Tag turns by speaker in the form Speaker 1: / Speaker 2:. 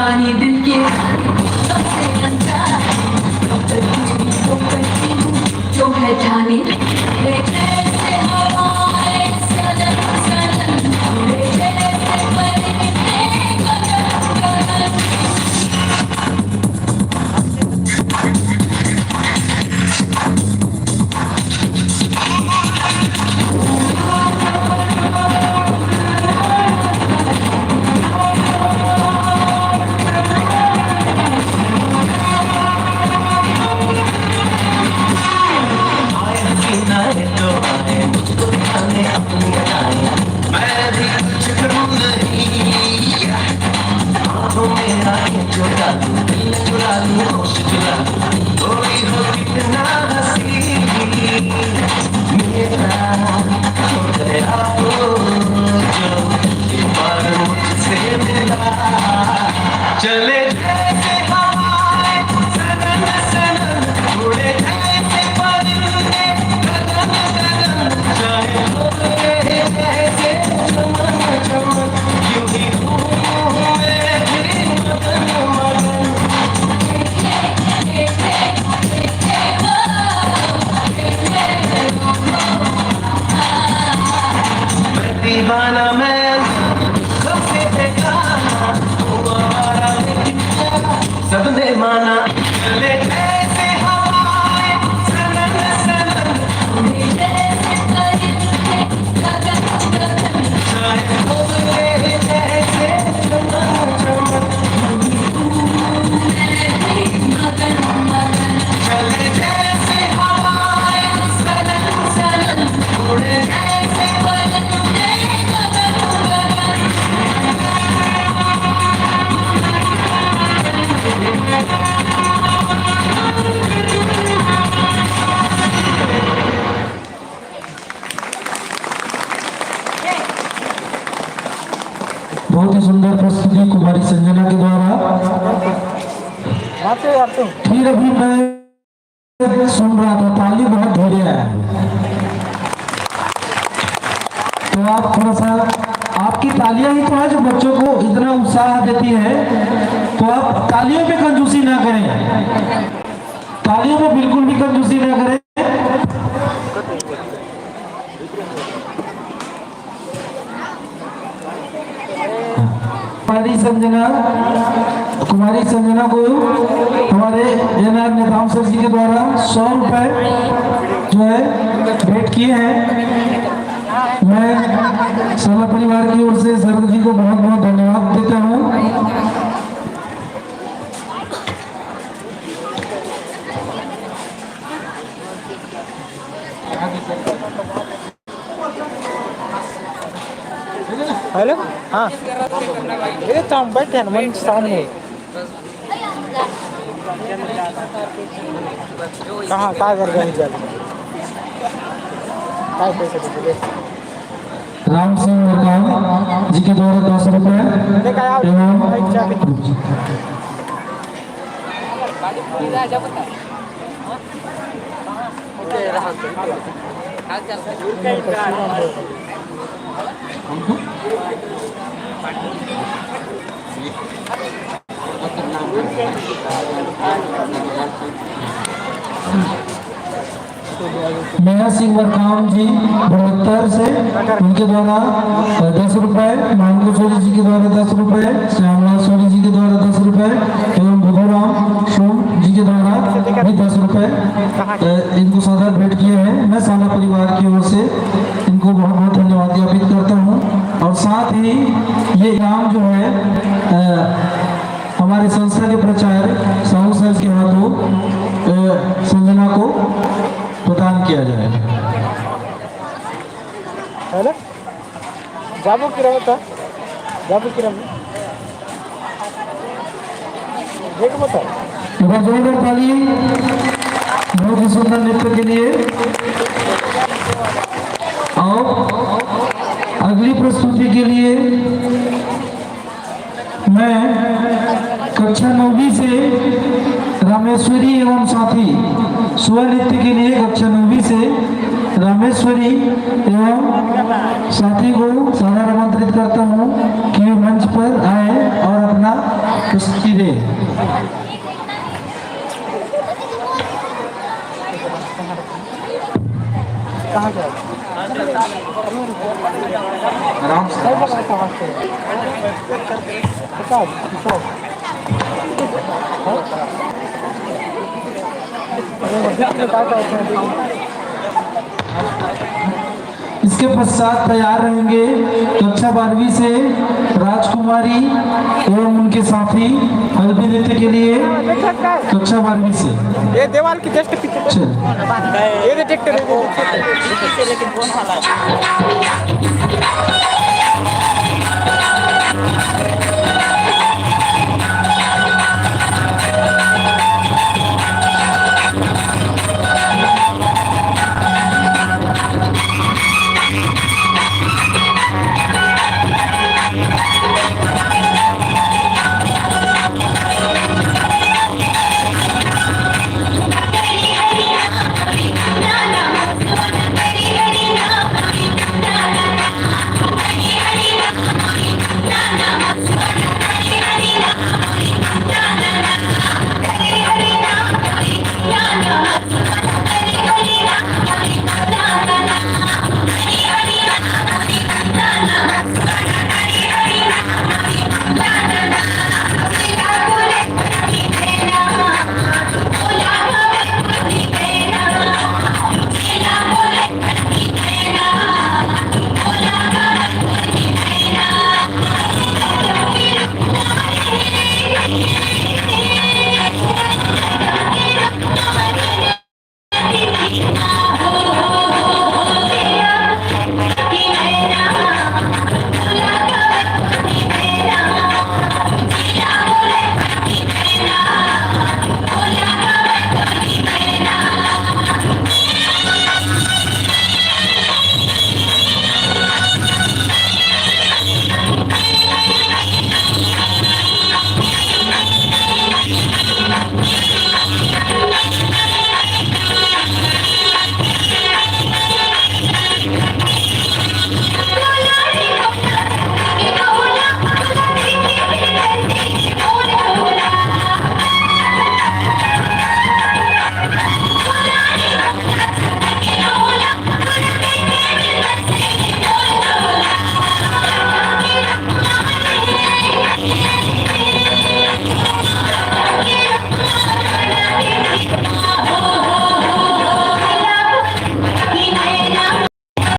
Speaker 1: कहानी दिल की सबसे अनजानी तो करती हूँ जो है जानी जैसे हवाएं सनम सनम जैसे परिंदे गगन गगन
Speaker 2: चले जैसे हवाएं सनम सनम उड़े जैसे परिंदे गगन गगन चाहे उड़े जैसे चमन चमन यूं ही हूँ मैं भी मगन मगन मैं दीवाना मैं सबसे बेगाना तुम्हारा सबने माना चले जैसे हवाएं सनम सनम
Speaker 1: जैसे परिंदे गगन गगन
Speaker 2: चाहे उड़े जैसे चमन चमन
Speaker 1: मगन मगन
Speaker 2: चले जैसे हवाएं
Speaker 1: सनम सनम
Speaker 2: उड़े
Speaker 1: जैसे परिंदे गगन गगन
Speaker 3: बहुत ही सुंदर प्रस्तुति कुमारी संजना के द्वारा। फिर अभी मैं सुन रहा था ताली बहुत धीरे है, तो आप थोड़ा सा, आपकी तालियां ही तो है जो बच्चों को इतना उत्साह देती है, तो आप तालियों पे कंजूसी ना करें, तालियों पे बिल्कुल भी कंजूसी ना करें। कुमारी संजना को हमारे एनआर नेताम सर जी के द्वारा 100 रुपए जो है भेंट किए हैं। मैं साला परिवार की ओर से सर जी को बहुत बहुत धन्यवाद देता हूँ।
Speaker 4: हेलो, हाँ, ये तो हम बैठे हैं मन सामने। कहाँ क्या कर रहे हैं? क्या पैसे दे?
Speaker 3: राम सिंह वर्मा जी के द्वारा 10 रुपए मेहर सिंह वरकाम जी बड़ोत्तर से, उनके द्वारा 10 रुपए, मानगो सोरी जी के द्वारा 10 रुपए, श्यामलाल सोरी जी के द्वारा 10 रुपए एवं बुधुराम सोम जी के द्वारा भी 10 रुपए इनको सादर भेंट किए हैं। मैं साला परिवार की ओर से इनको बहुत बहुत धन्यवाद ज्ञापित करता हूँ। और साथ ही ये इनाम जो है हमारे संस्था के प्राचार्य साहू सर के हाथों संजना को प्रदान किया जाए।
Speaker 4: हेलो, जाबो की रहा था, जाबो की रहा देख बता।
Speaker 3: जोरदार ताली बहुत ही सुंदर नृत्य के लिए। और अगली प्रस्तुति के लिए मैं कक्षा 9वीं से रामेश्वरी एवं साथी स्व नृत्य के लिए कक्षा 9वीं से रामेश्वरी एवं साथी को सादर आमंत्रित करता हूँ कि वे मंच पर आए और अपना धीरे
Speaker 4: कहाँ गया
Speaker 3: आराम से इसके पश्चात तैयार रहेंगे कक्षा 12वीं से राजकुमारी एवं उनके साथी हल्दी नृत्य के लिए कक्षा 12वीं से
Speaker 4: ये देवाल की जस्ट पीछे
Speaker 3: चल
Speaker 4: ये डिटेक्टर है
Speaker 5: लेकिन कौन वाला है?